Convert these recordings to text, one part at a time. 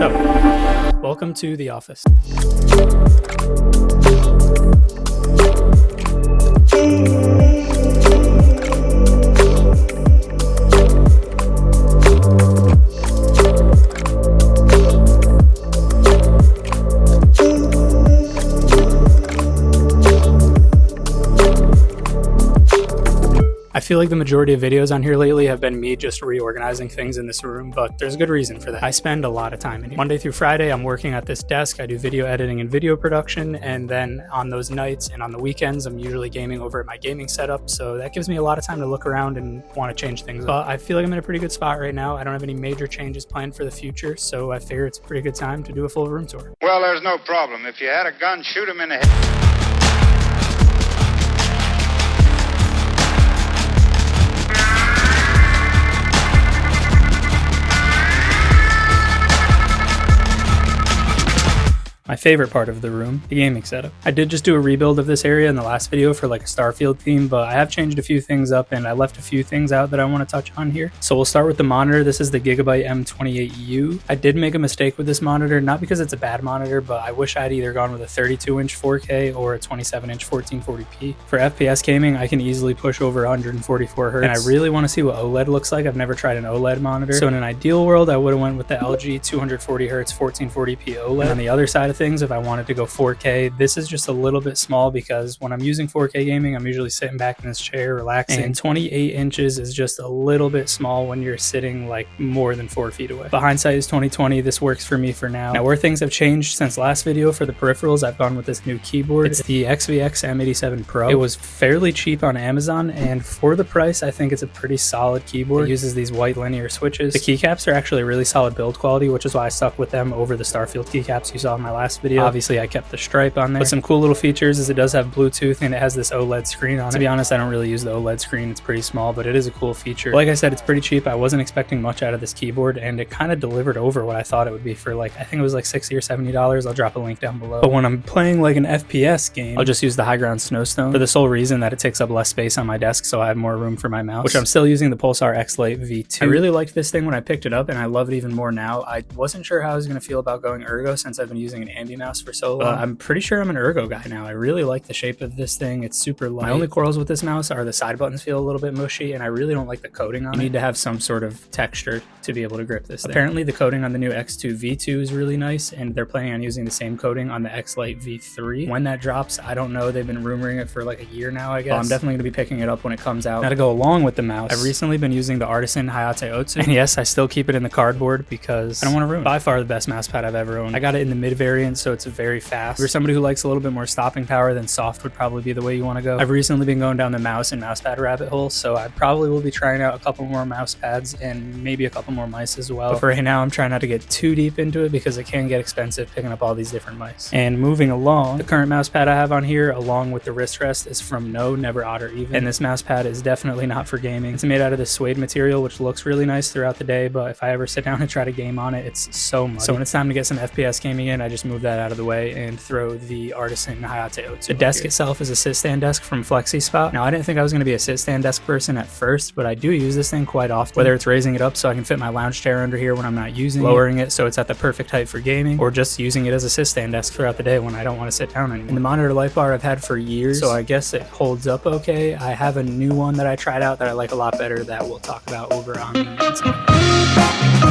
So, welcome to the office. I feel like the majority of videos on here lately have been me just reorganizing things in this room, but there's a good reason for that. I spend a lot of time in here. Monday through Friday, I'm working at this desk. I do video editing and video production, and then on those nights and on the weekends, I'm usually gaming over at my gaming setup, so that gives me a lot of time to look around and want to change things up. But I feel like I'm in a pretty good spot right now. I don't have any major changes planned for the future, so I figure it's a pretty good time to do a full room tour. Well, there's no problem. If you had a gun, shoot him in the head. My favorite part of the room, the gaming setup. I did just do a rebuild of this area in the last video for like a Starfield theme, but I have changed a few things up and I left a few things out that I want to touch on here. So we'll start with the monitor. This is the Gigabyte M28U. I did make a mistake with this monitor, not because it's a bad monitor, but I wish I'd either gone with a 32-inch 4K or a 27-inch 1440p. For FPS gaming, I can easily push over 144 Hz, and I really want to see what OLED looks like. I've never tried an OLED monitor. So in an ideal world, I would have went with the LG 240 Hz 1440p OLED. And on the other side of things, if I wanted to go 4K, this is just a little bit small because when I'm using 4K gaming, I'm usually sitting back in this chair relaxing, and 28 inches is just a little bit small when you're sitting like more than 4 feet away. But hindsight is 2020. This works for me for now. Now, where things have changed since last video for the peripherals, I've gone with this new keyboard. It's the XVX M87 Pro. It was fairly cheap on Amazon, and for the price, I think it's a pretty solid keyboard. It uses these white linear switches. The keycaps are actually really solid build quality, which is why I stuck with them over the Starfield keycaps you saw in my last video. Obviously, I kept the stripe on there. But some cool little features is it does have Bluetooth and it has this OLED screen on it. To be honest, I don't really use the OLED screen. It's pretty small, but it is a cool feature. Like I said, it's pretty cheap. I wasn't expecting much out of this keyboard, and it kind of delivered over what I thought it would be for like, I think it was like $60 or $70. I'll drop a link down below. But when I'm playing like an FPS game, I'll just use the High Ground Snowstone for the sole reason that it takes up less space on my desk, so I have more room for my mouse, which I'm still using the Pulsar X-Lite V2. I really liked this thing when I picked it up, and I love it even more now. I wasn't sure how I was going to feel about going ergo since I've been using an Ambi mouse for so long. I'm pretty sure I'm an ergo guy now. I really like the shape of this thing. It's super light. My only quarrels with this mouse are the side buttons feel a little bit mushy, and I really don't like the coating on it. You need to have some sort of texture to be able to grip this thing. Apparently the coating on the new X2 V2 is really nice, and they're planning on using the same coating on the X-Lite V3. When that drops, I don't know. They've been rumoring it for like a year now, I guess. I'm definitely going to be picking it up when it comes out. Now, to go along with the mouse, I've recently been using the Artisan Hayate Otsu, and yes, I still keep it in the cardboard because I don't want to ruin it. By far the best mouse pad I've ever owned. I got it in the mid variant, so it's very fast. If you're somebody who likes a little bit more stopping power, then soft would probably be the way you want to go. I've recently been going down the mouse and mousepad rabbit hole, so I probably will be trying out a couple more mouse pads and maybe a couple more mice as well. But for right now, I'm trying not to get too deep into it because it can get expensive picking up all these different mice. And moving along, the current mouse pad I have on here, along with the wrist rest, is from No, Never Otter Even. And this mouse pad is definitely not for gaming. It's made out of this suede material, which looks really nice throughout the day, but if I ever sit down and try to game on it, it's so muddy. So when it's time to get some FPS gaming in, I just move that out of the way and throw the Artisan Hayate Otsu. The desk itself is a sit-stand desk from FlexiSpot. Now, I didn't think I was going to be a sit-stand desk person at first, but I do use this thing quite often, whether it's raising it up so I can fit my lounge chair under here when I'm not using it, lowering it so it's at the perfect height for gaming, or just using it as a sit-stand desk throughout the day when I don't want to sit down anymore. And the monitor light bar I've had for years, so I guess it holds up okay. I have a new one that I tried out that I like a lot better that we'll talk about over on the inside.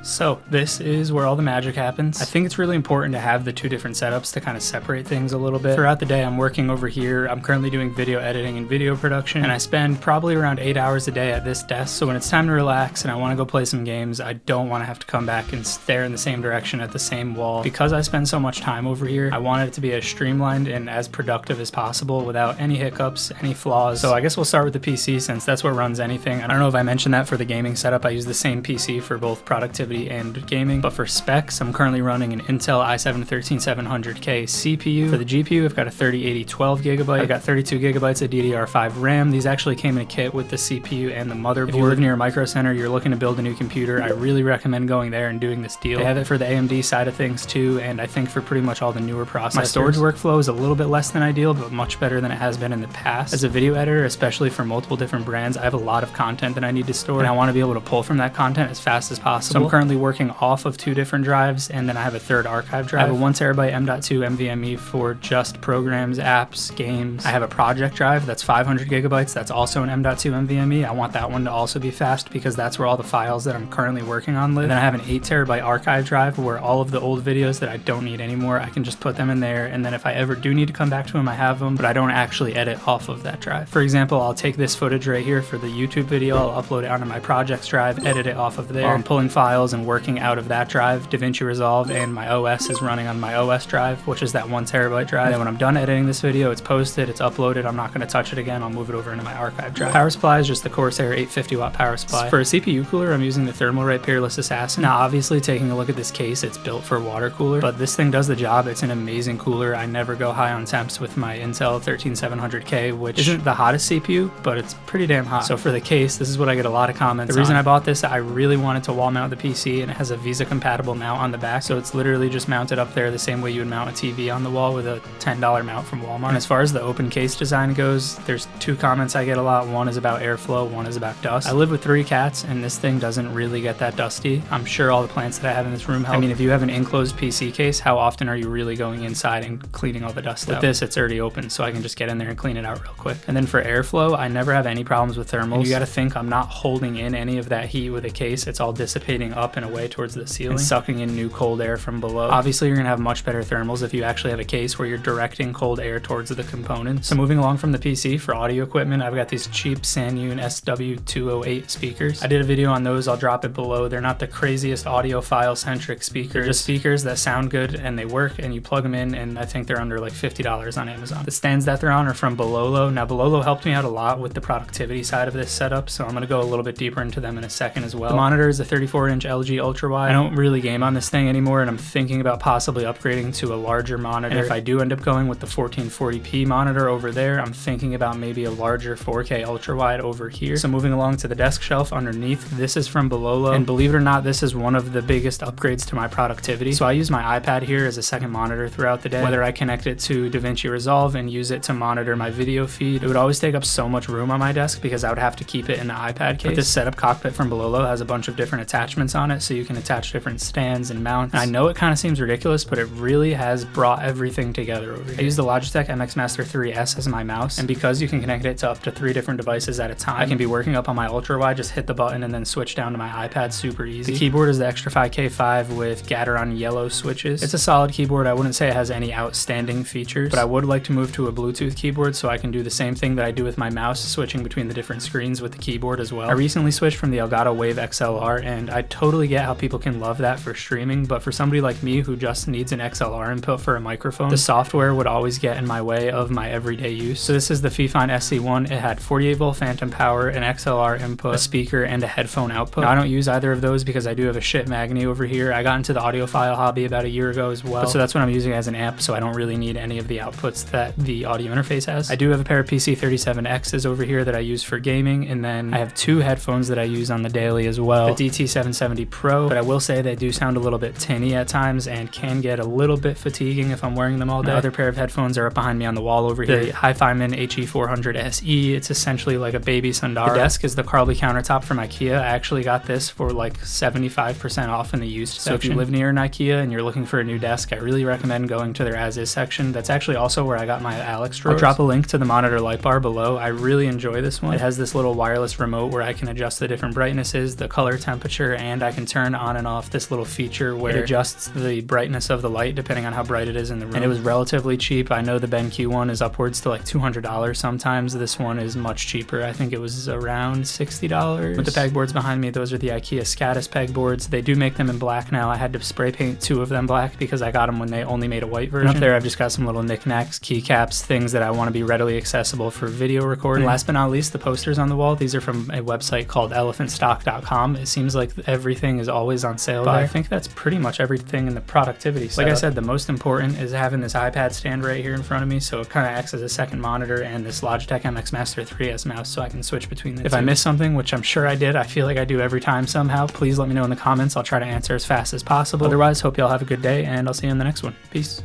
So this is where all the magic happens. I think it's really important to have the two different setups to kind of separate things a little bit. Throughout the day, I'm working over here. I'm currently doing video editing and video production, and I spend probably around 8 hours a day at this desk. So when it's time to relax and I want to go play some games, I don't want to have to come back and stare in the same direction at the same wall. Because I spend so much time over here, I want it to be as streamlined and as productive as possible without any hiccups, any flaws. So I guess we'll start with the PC since that's what runs anything. I don't know if I mentioned that for the gaming setup. I use the same PC for both productivity and gaming. But for specs, I'm currently running an Intel i7-13700K CPU. For the GPU, I've got a 3080 12GB. I've got 32GB of DDR5 RAM. These actually came in a kit with the CPU and the motherboard. If you live near a Micro Center, you're looking to build a new computer, I really recommend going there and doing this deal. They have it for the AMD side of things too, and I think for pretty much all the newer processors. My storage workflow is a little bit less than ideal, but much better than it has been in the past. As a video editor, especially for multiple different brands, I have a lot of content that I need to store, and I want to be able to pull from that content as fast as possible. So I'm currently working off of 2 different drives, and then I have a third archive drive. I have a 1TB M.2 NVMe for just programs, apps, games. I have a project drive that's 500GB. That's also an M.2 NVMe. I want that one to also be fast because that's where all the files that I'm currently working on live. And then I have an 8TB archive drive where all of the old videos that I don't need anymore, I can just put them in there, and then if I ever do need to come back to them, I have them, but I don't actually edit off of that drive. For example, I'll take this footage right here for the YouTube video, I'll upload it onto my projects drive, edit it off of there. While I'm pulling files and working out of that drive, DaVinci Resolve and my OS is running on my OS drive, which is that 1TB drive. And then when I'm done editing this video, it's posted, it's uploaded, I'm not going to touch it again, I'll move it over into my archive drive. Power supply is just the Corsair 850-watt power supply. For a CPU cooler, I'm using the Thermalright Peerless Assassin. Now obviously, taking a look at this case, it's built for water cooler, but this thing does the job. It's an amazing cooler. I never go high on temps with my Intel 13700K, which isn't the hottest CPU, but it's pretty damn hot. So for the case, this is what I get a lot of comments on. The reason I bought this, I really wanted to wall mount the PC, and it has a VESA compatible mount on the back, so it's literally just mounted up there the same way you would mount a TV on the wall with a $10 mount from Walmart. And as far as the open case design goes, there's 2 comments I get a lot. One is about airflow, one is about dust. I live with 3 cats, and this thing doesn't really get that dusty. I'm sure all the plants that I have in this room help. I mean, if you have an enclosed PC case, how often are you really going inside and cleaning all the dust out? With this, it's already open, so I can just get in there and clean it out real quick. And then for airflow, I never have any problems with thermals. And you gotta think I'm not holding in any of that heat with a case. It's all dissipating up and away towards the ceiling and sucking in new cold air from below. Obviously, you're gonna have much better thermals if you actually have a case where you're directing cold air towards the components. So moving along from the PC, for audio equipment, I've got these cheap Sanyun SW208 speakers. I did a video on those, I'll drop it below. They're not the craziest audiophile-centric speakers. They're just speakers that sound good and they work, and you plug them in, and I think they're under like $50 on Amazon. The stands that they're on are from Bololo. Now Bololo helped me out a lot with the productivity side of this setup, so I'm gonna go a little bit deeper into them in a second as well. The monitor is a 34-inch LG Ultra Wide. I don't really game on this thing anymore, and I'm thinking about possibly upgrading to a larger monitor. And if I do end up going with the 1440p monitor over there, I'm thinking about maybe a larger 4K Ultra Wide over here. So moving along to the desk shelf underneath, this is from Bololo, and believe it or not, this is one of the biggest upgrades to my productivity. So I use my iPad here as a second monitor throughout the day. Whether I connect it to DaVinci Resolve and use it to monitor my video feed, it would always take up so much room on my desk because I would have to keep it in the iPad case. But this setup cockpit from Bololo has a bunch of different attachments on it, so you can attach different stands and mounts. And I know it kind of seems ridiculous, but it really has brought everything together over here. I use the Logitech MX Master 3S as my mouse, and because you can connect it to up to 3 different devices at a time, I can be working up on my Ultra Wide, just hit the button and then switch down to my iPad super easy. The keyboard is the Xtrfy K5 with Gateron yellow switches. It's a solid keyboard. I wouldn't say it has any outstanding features, but I would like to move to a Bluetooth keyboard so I can do the same thing that I do with my mouse, switching between the different screens with the keyboard as well. I recently switched from the Elgato Wave XLR, and I totally get how people can love that for streaming, but for somebody like me who just needs an XLR input for a microphone, the software would always get in my way of my everyday use. So this is the Fifine SC1. It had 48-volt phantom power, an XLR input, a speaker, and a headphone output. Now, I don't use either of those because I do have a shit Magni over here. I got into the audiophile hobby about a year ago as well, so that's what I'm using as an amp, so I don't really need any of the outputs that the audio interface has. I do have a pair of PC37Xs over here that I use for gaming, and then I have 2 headphones that I use on the daily as well, the DT770 Pro, but I will say they do sound a little bit tinny at times and can get a little bit fatiguing if I'm wearing them all day. My other pair of headphones are up behind me on the wall over here, the HiFiMan HE400 SE. It's essentially like a baby Sundara. The desk is the Carly countertop from IKEA. I actually got this for like 75% off in the used section. So if you live near an IKEA and you're looking for a new desk, I really recommend going to their as-is section. That's actually also where I got my Alex drawers. I'll drop a link to the monitor light bar below. I really enjoy this one. It has this little wireless remote where I can adjust the different brightnesses, the color temperature, and I can turn on and off this little feature where it adjusts the brightness of the light depending on how bright it is in the room. And it was relatively cheap. I know the BenQ one is upwards to like $200 sometimes. This one is much cheaper. I think it was around $60. With the pegboards behind me, those are the IKEA Scatus pegboards. They do make them in black now. I had to spray paint 2 of them black because I got them when they only made a white version. And up there I've just got some little knickknacks, keycaps, things that I want to be readily accessible for video recording. And last but not least, the posters on the wall. These are from a website called elephantstock.com. It seems like everything is always is on sale. But I think that's pretty much everything in the productivity setup. Like I said, the most important is having this iPad stand right here in front of me, so it kind of acts as a second monitor, and this Logitech MX Master 3S mouse so I can switch between the two. If I missed something, which I'm sure I did, I feel like I do every time somehow, please let me know in the comments. I'll try to answer as fast as possible. Otherwise, hope y'all have a good day, and I'll see you in the next one. Peace.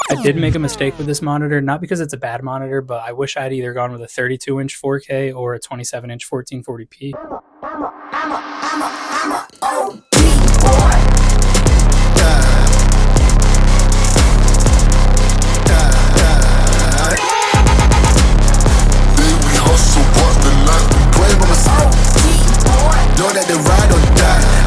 I did make a mistake with this monitor, not because it's a bad monitor, but I wish I had either gone with a 32-inch 4K or a 27-inch 1440p.